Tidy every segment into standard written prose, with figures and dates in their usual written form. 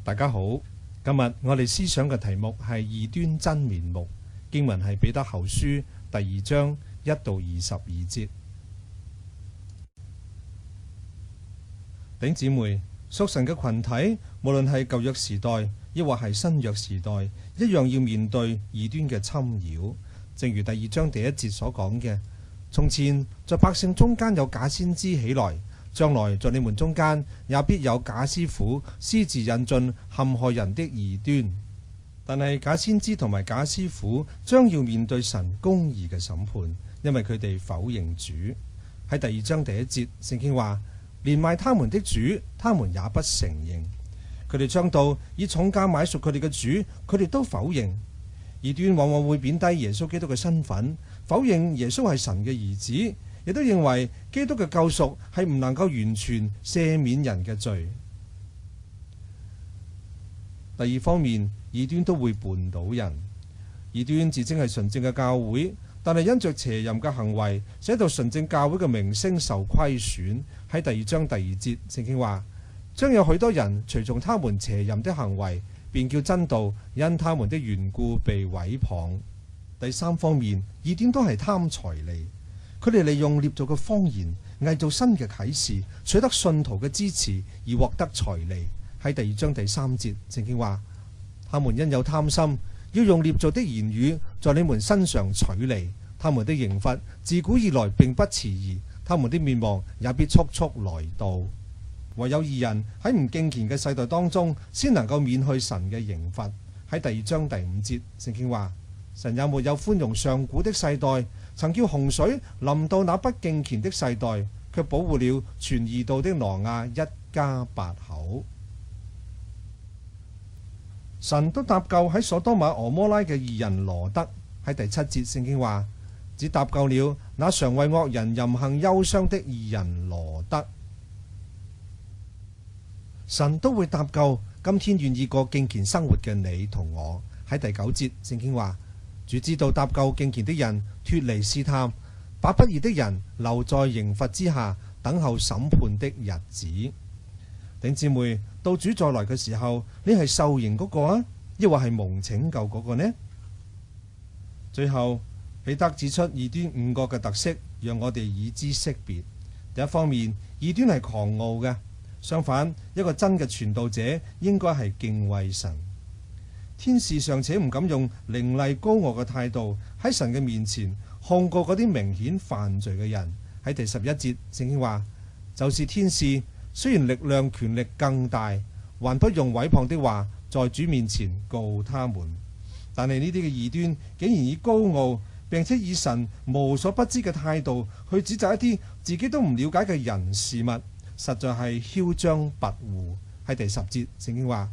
大家好，今日我哋思想嘅題目係異端真面目，經文係彼得後書第2章1到22節。弟兄姊妹，屬神嘅群體，無論係舊約時代，抑或係新約時代，一樣要面對異端嘅侵擾。正如第2章第1節所講嘅，從前在百姓中間有假先知起來，將來在你們中間也必有假師傅私自引進陷害人的異端。但係假先知同埋假師傅將要面對神公義嘅審判，因為佢哋否認主。喺第2章第1節，聖經話，連賣他們的主，他們也不承認。佢哋將到以重價買贖佢哋嘅主，佢哋都否認。異端往往會貶低耶穌基督嘅身份，否認耶穌係神嘅兒子，亦都認為基督嘅救贖係唔能夠完全赦免人嘅罪。第二方面，異端都會絆倒人。異端自稱係純正嘅教會，但係因着邪淫嘅行為，使到純正教會嘅名聲受虧損。喺第2章第2節，聖經話，將有許多人隨從他們邪淫的行為，便叫真道因他們的緣故被毀謗。第三方面，異端都係貪財利，佢哋利用捏造嘅謊言，偽造新嘅啟示，取得信徒嘅支持而獲得財利。喺第2章第3節，聖經話，他們因有貪心，要用捏造的言語在你們身上取利，他們的刑罰自古以來並不遲疑，他們的滅亡也必速速來到。唯有義人喺唔敬虔嘅世代當中，先能夠免去神嘅刑罰。喺第2章第5節，聖經話，神也沒有寬容上古的世代，曾叫洪水臨到那不敬虔的世代，卻保護了傳義道的挪亞一家8口。神都搭救喺所多瑪俄摩拉嘅義人羅德。喺第7節，聖經話，只搭救了那常為惡人淫行憂傷的義人羅德。神都會搭救今天願意過敬虔生活嘅你同我。喺第9節，聖經話，主知道搭救敬虔的人脫離試探，把不義的人留在刑罰之下，等候審判的日子。弟兄姊妹，到主再來嘅時候，你係受刑嗰個啊，抑或係蒙拯救嗰個呢？最後，彼得指出異端5個嘅特色，讓我哋以知識別。第一方面，異端係狂傲嘅。相反，一個真嘅傳道者應該係敬畏神。天使尚且唔敢用凌厲高傲嘅態度喺神嘅面前控告嗰啲明顯犯罪嘅人。喺第11節，聖經話，就是天使雖然力量權力更大，還不用毀謗的話在主面前告他們。但係呢啲嘅異端竟然以高傲並且以神無所不知嘅態度去指責一啲自己都唔了解嘅人事物，實在係囂張跋扈。喺第10節，聖經話，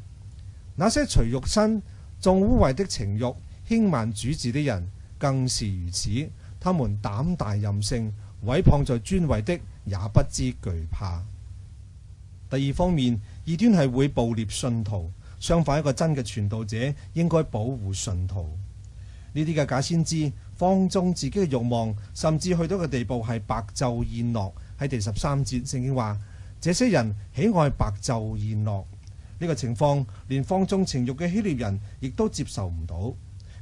那些隨肉身縱污穢的情慾輕慢主治的人更是如此，他們膽大任性，毀謗在尊位的也不知懼怕。第二方面，異端係會捕獵信徒，相反，一個真嘅傳道者應該保護信徒。呢啲嘅假先知放縱自己嘅慾望，甚至去到嘅地步係白晝宴樂。喺第13節，聖經話，這些人喜愛白晝宴樂。呢個情況連放縱情慾嘅希臘人亦都接受唔到，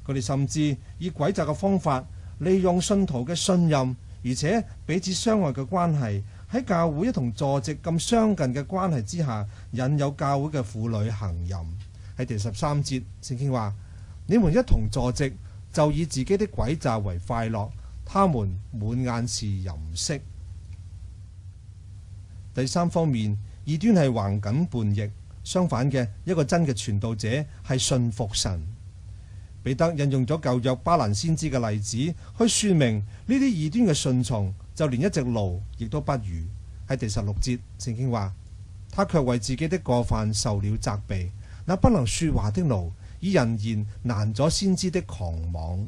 佢哋甚至以詭詐嘅方法利用信徒嘅信任，而且彼此相愛嘅關係，喺教會一同坐席咁相近嘅關係之下，引誘教會嘅婦女行淫。喺第13節，聖經話，你們一同坐席，就以自己的詭詐為快樂，他們滿眼是淫色。第三方面，異端係橫梗叛逆，相反嘅，一個真嘅傳道者係信服神。彼得引用咗舊約巴蘭先知嘅例子去說明呢啲異端嘅順從，就連一隻驢亦都不如。喺第16節，聖經話，他卻為自己的過犯受了責備，那不能說話的驢，以人言難咗先知的狂妄。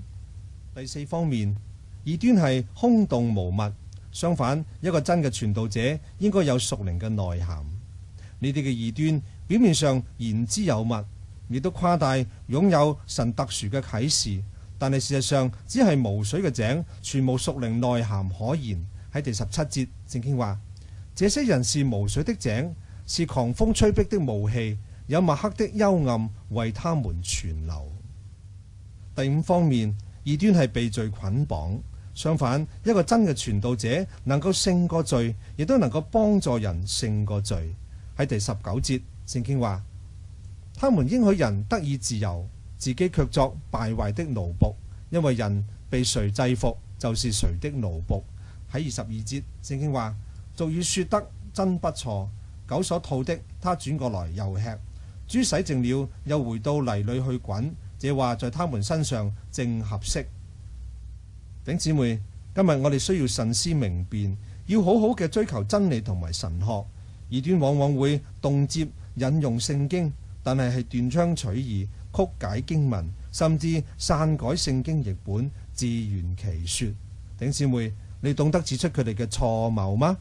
第四方面，異端係空洞無物，相反，一個真嘅傳道者應該有屬靈嘅內涵。呢啲嘅異端表面上言之有物，亦都誇大擁有神特殊嘅啟示，但係事實上只係無水嘅井，全無屬靈內涵可言。喺第17節，聖經話，這些人是無水的井，是狂風吹逼的霧氣，有墨黑的幽暗為他們存留。第5方面，異端係被罪捆綁。相反，一個真嘅傳道者能夠勝過罪，亦都能夠幫助人勝過罪。喺第19節，聖經話：他們應許人得以自由，自己卻作敗壞的奴僕，因為人被誰制服，就是誰的奴僕。喺22節，聖經話：俗語說得真不錯，狗所吐的，他轉過來又吃；豬洗淨了，又回到泥裏去滾。這話在他們身上正合適。弟兄姊妹，今日我哋需要慎思明辨，要好好嘅追求真理同埋神學。異端往往會動輒引用聖經，但係斷章取義、曲解經文，甚至篡改聖經譯本，自圓其說。弟兄姊妹，你懂得指出佢哋嘅錯謬嗎？